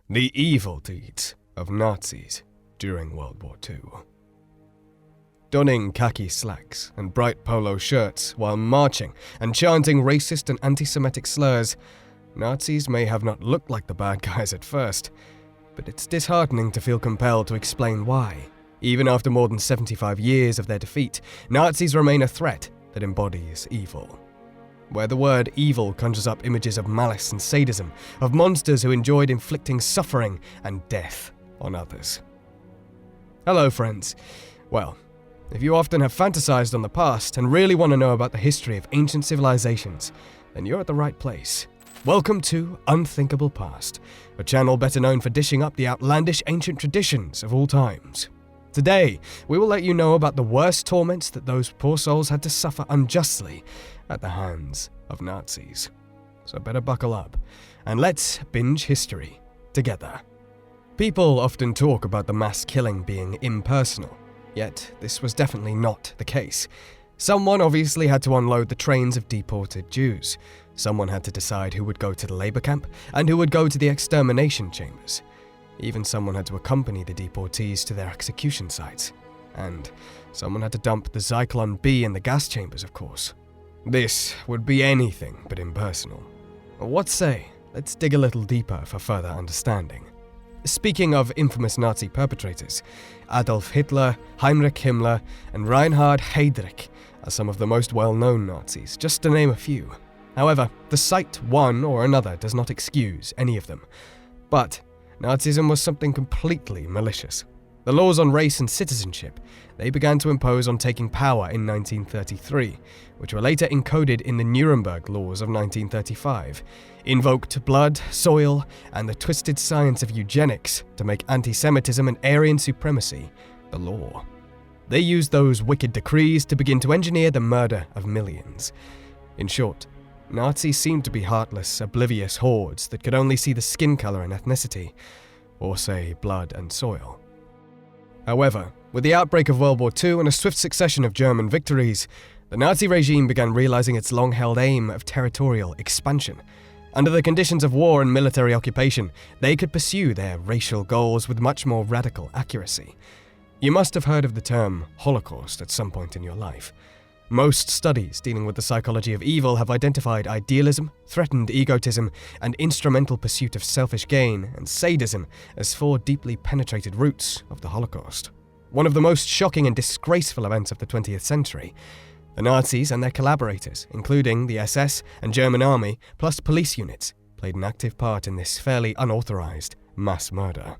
The evil deeds of Nazis during World War II. Donning khaki slacks and bright polo shirts while marching and chanting racist and anti-Semitic slurs, Nazis may have not looked like the bad guys at first, but it's disheartening to feel compelled to explain why. Even after more than 75 years of their defeat, Nazis remain a threat that embodies evil. Where the word evil conjures up images of malice and sadism, of monsters who enjoyed inflicting suffering and death on others. Hello, friends. Well, if you often have fantasized on the past and really want to know about the history of ancient civilizations, then you're at the right place. Welcome to Unthinkable Past, a channel better known for dishing up the outlandish ancient traditions of all times. Today, we will let you know about the worst torments that those poor souls had to suffer unjustly at the hands of Nazis. So better buckle up, and let's binge history together. People often talk about the mass killing being impersonal, yet this was definitely not the case. Someone obviously had to unload the trains of deported Jews. Someone had to decide who would go to the labor camp and who would go to the extermination chambers. Even someone had to accompany the deportees to their execution sites. And someone had to dump the Zyklon B in the gas chambers, of course. This would be anything but impersonal. What say? Let's dig a little deeper for further understanding. Speaking of infamous Nazi perpetrators, Adolf Hitler, Heinrich Himmler, and Reinhard Heydrich are some of the most well-known Nazis, just to name a few. However, the cite one or another does not excuse any of them. But Nazism was something completely malicious. The laws on race and citizenship they began to impose on taking power in 1933, which were later encoded in the Nuremberg laws of 1935, invoked blood, soil, and the twisted science of eugenics to make anti-Semitism and Aryan supremacy the law. They used those wicked decrees to begin to engineer the murder of millions. In short, Nazis seemed to be heartless, oblivious hordes that could only see the skin color and ethnicity, or say blood and soil. However, with the outbreak of World War II and a swift succession of German victories, the Nazi regime began realizing its long-held aim of territorial expansion. Under the conditions of war and military occupation, they could pursue their racial goals with much more radical accuracy. You must have heard of the term Holocaust at some point in your life. Most studies dealing with the psychology of evil have identified idealism, threatened egotism, and instrumental pursuit of selfish gain and sadism as four deeply penetrated roots of the Holocaust. One of the most shocking and disgraceful events of the 20th century. The Nazis and their collaborators, including the SS and German army, plus police units, played an active part in this fairly unauthorized mass murder.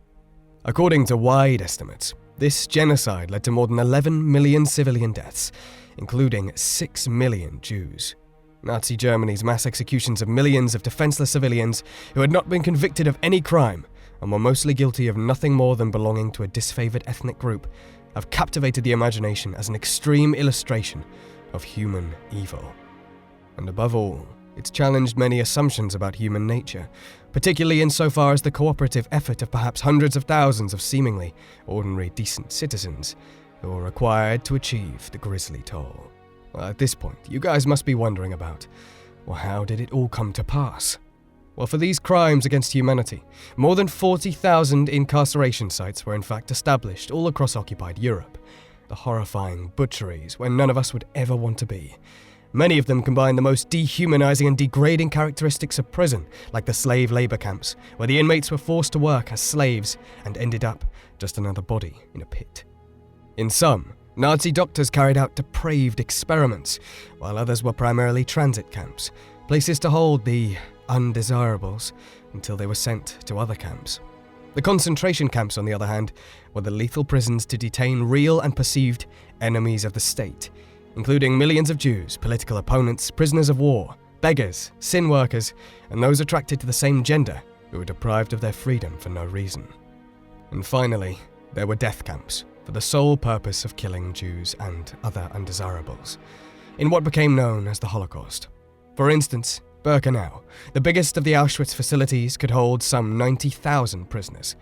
According to wide estimates, this genocide led to more than 11 million civilian deaths, including 6 million Jews. Nazi Germany's mass executions of millions of defenseless civilians who had not been convicted of any crime and were mostly guilty of nothing more than belonging to a disfavored ethnic group have captivated the imagination as an extreme illustration of human evil. And above all, it's challenged many assumptions about human nature, particularly insofar as the cooperative effort of perhaps hundreds of thousands of seemingly ordinary decent citizens who are required to achieve the grisly toll. Well, at this point, you guys must be wondering about, well, how did it all come to pass? Well, for these crimes against humanity, more than 40,000 incarceration sites were in fact established all across occupied Europe. The horrifying butcheries where none of us would ever want to be. Many of them combine the most dehumanizing and degrading characteristics of prison, like the slave labor camps, where the inmates were forced to work as slaves and ended up just another body in a pit. In some, Nazi doctors carried out depraved experiments, while others were primarily transit camps, places to hold the undesirables until they were sent to other camps. The concentration camps, on the other hand, were the lethal prisons to detain real and perceived enemies of the state, including millions of Jews, political opponents, prisoners of war, beggars, sin workers, and those attracted to the same gender who were deprived of their freedom for no reason. And finally, there were death camps, for the sole purpose of killing Jews and other undesirables, in what became known as the Holocaust. For instance, Birkenau, the biggest of the Auschwitz facilities, could hold some 90,000 prisoners.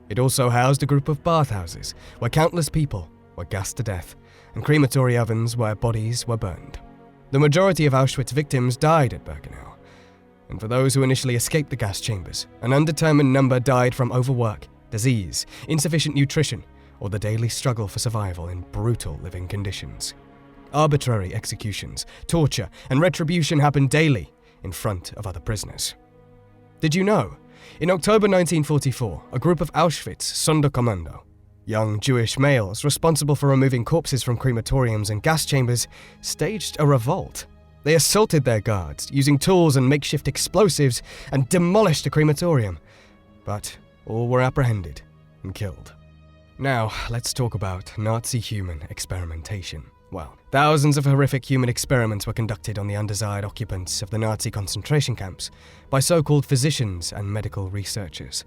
It also housed a group of bathhouses, where countless people were gassed to death, and crematory ovens where bodies were burned. The majority of Auschwitz victims died at Birkenau. And for those who initially escaped the gas chambers, an undetermined number died from overwork, disease, insufficient nutrition, or the daily struggle for survival in brutal living conditions. Arbitrary executions, torture, and retribution happened daily in front of other prisoners. Did you know? In October 1944, a group of Auschwitz Sonderkommando, young Jewish males responsible for removing corpses from crematoriums and gas chambers, staged a revolt. They assaulted their guards using tools and makeshift explosives and demolished a crematorium. But all were apprehended and killed. Now, let's talk about Nazi human experimentation. Well, thousands of horrific human experiments were conducted on the undesired occupants of the Nazi concentration camps by so-called physicians and medical researchers.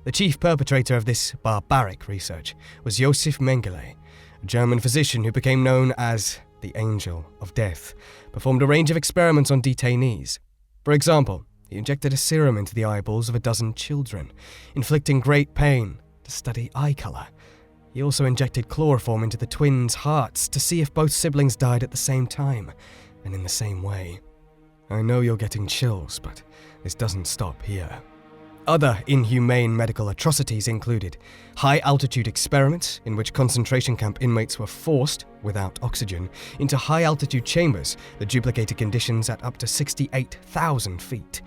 The chief perpetrator of this barbaric research was Josef Mengele, a German physician who became known as the Angel of Death, performed a range of experiments on detainees. For example, he injected a serum into the eyeballs of a dozen children, inflicting great pain to study eye color. He also injected chloroform into the twins' hearts to see if both siblings died at the same time and in the same way. I know you're getting chills, but this doesn't stop here. Other inhumane medical atrocities included high-altitude experiments in which concentration camp inmates were forced, without oxygen, into high-altitude chambers that duplicated conditions at up to 68,000 feet,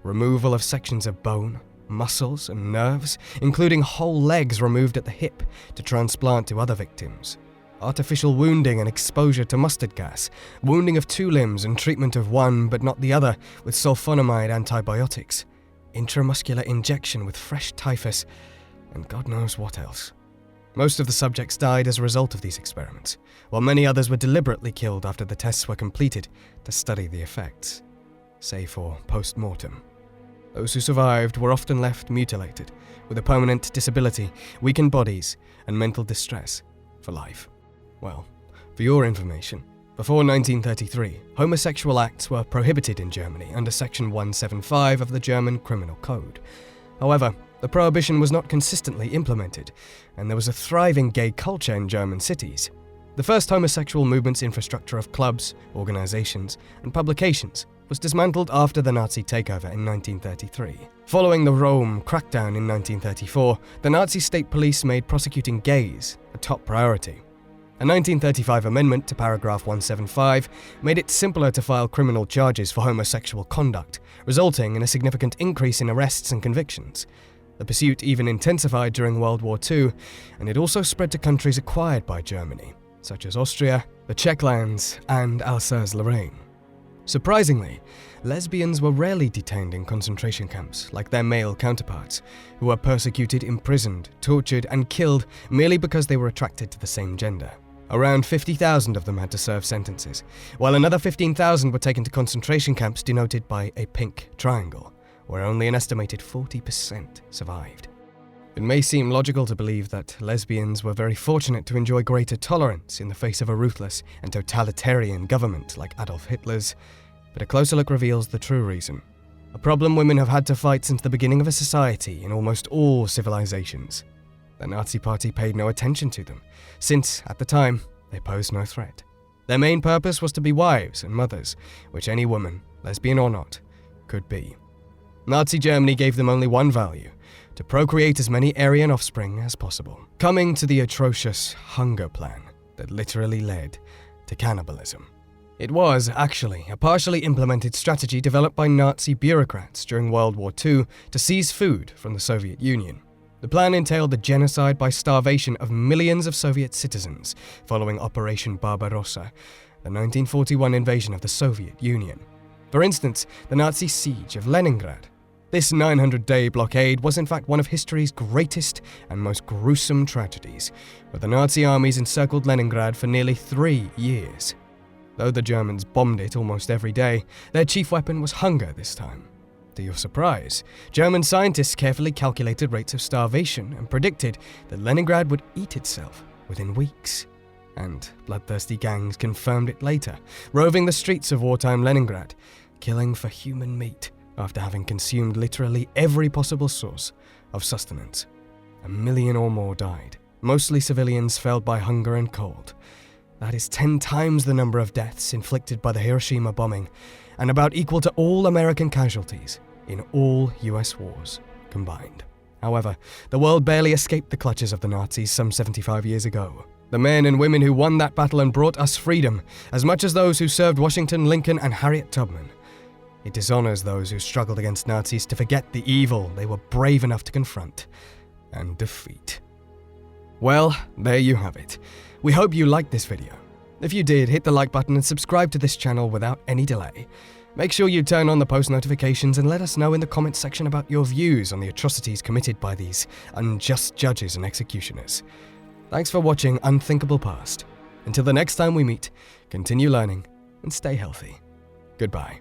removal of sections of bone, muscles, and nerves, including whole legs removed at the hip to transplant to other victims, artificial wounding and exposure to mustard gas, wounding of two limbs and treatment of one but not the other with sulfonamide antibiotics, intramuscular injection with fresh typhus, and God knows what else. Most of the subjects died as a result of these experiments, while many others were deliberately killed after the tests were completed to study the effects, save for post-mortem. Those who survived were often left mutilated, with a permanent disability, weakened bodies, and mental distress for life. Well, for your information, before 1933, homosexual acts were prohibited in Germany under Section 175 of the German Criminal Code. However, the prohibition was not consistently implemented, and there was a thriving gay culture in German cities. The first homosexual movement's infrastructure of clubs, organizations, and publications was dismantled after the Nazi takeover in 1933. Following the Rome crackdown in 1934, the Nazi state police made prosecuting gays a top priority. A 1935 amendment to paragraph 175 made it simpler to file criminal charges for homosexual conduct, resulting in a significant increase in arrests and convictions. The pursuit even intensified during World War II, and it also spread to countries acquired by Germany, such as Austria, the Czech lands, and Alsace-Lorraine. Surprisingly, lesbians were rarely detained in concentration camps like their male counterparts, who were persecuted, imprisoned, tortured, and killed merely because they were attracted to the same gender. Around 50,000 of them had to serve sentences, while another 15,000 were taken to concentration camps denoted by a pink triangle, where only an estimated 40% survived. It may seem logical to believe that lesbians were very fortunate to enjoy greater tolerance in the face of a ruthless and totalitarian government like Adolf Hitler's, but a closer look reveals the true reason. A problem women have had to fight since the beginning of a society in almost all civilizations. The Nazi Party paid no attention to them, since, at the time, they posed no threat. Their main purpose was to be wives and mothers, which any woman, lesbian or not, could be. Nazi Germany gave them only one value: to procreate as many Aryan offspring as possible, coming to the atrocious hunger plan that literally led to cannibalism. It was, actually, a partially implemented strategy developed by Nazi bureaucrats during World War II to seize food from the Soviet Union. The plan entailed the genocide by starvation of millions of Soviet citizens following Operation Barbarossa, the 1941 invasion of the Soviet Union. For instance, the Nazi siege of Leningrad. This 900-day blockade was in fact one of history's greatest and most gruesome tragedies, where the Nazi armies encircled Leningrad for nearly 3 years. Though the Germans bombed it almost every day, their chief weapon was hunger this time. To your surprise, German scientists carefully calculated rates of starvation and predicted that Leningrad would eat itself within weeks. And bloodthirsty gangs confirmed it later, roving the streets of wartime Leningrad, killing for human meat after having consumed literally every possible source of sustenance. 1 million or more died, mostly civilians felled by hunger and cold. That is 10 times the number of deaths inflicted by the Hiroshima bombing, and about equal to all American casualties in all US wars combined. However, the world barely escaped the clutches of the Nazis some 75 years ago. The men and women who won that battle and brought us freedom, as much as those who served Washington, Lincoln, and Harriet Tubman. It dishonors those who struggled against Nazis to forget the evil they were brave enough to confront and defeat. Well, there you have it. We hope you liked this video. If you did, hit the like button and subscribe to this channel without any delay. Make sure you turn on the post notifications and let us know in the comments section about your views on the atrocities committed by these unjust judges and executioners. Thanks for watching Unthinkable Past. Until the next time we meet, continue learning and stay healthy. Goodbye.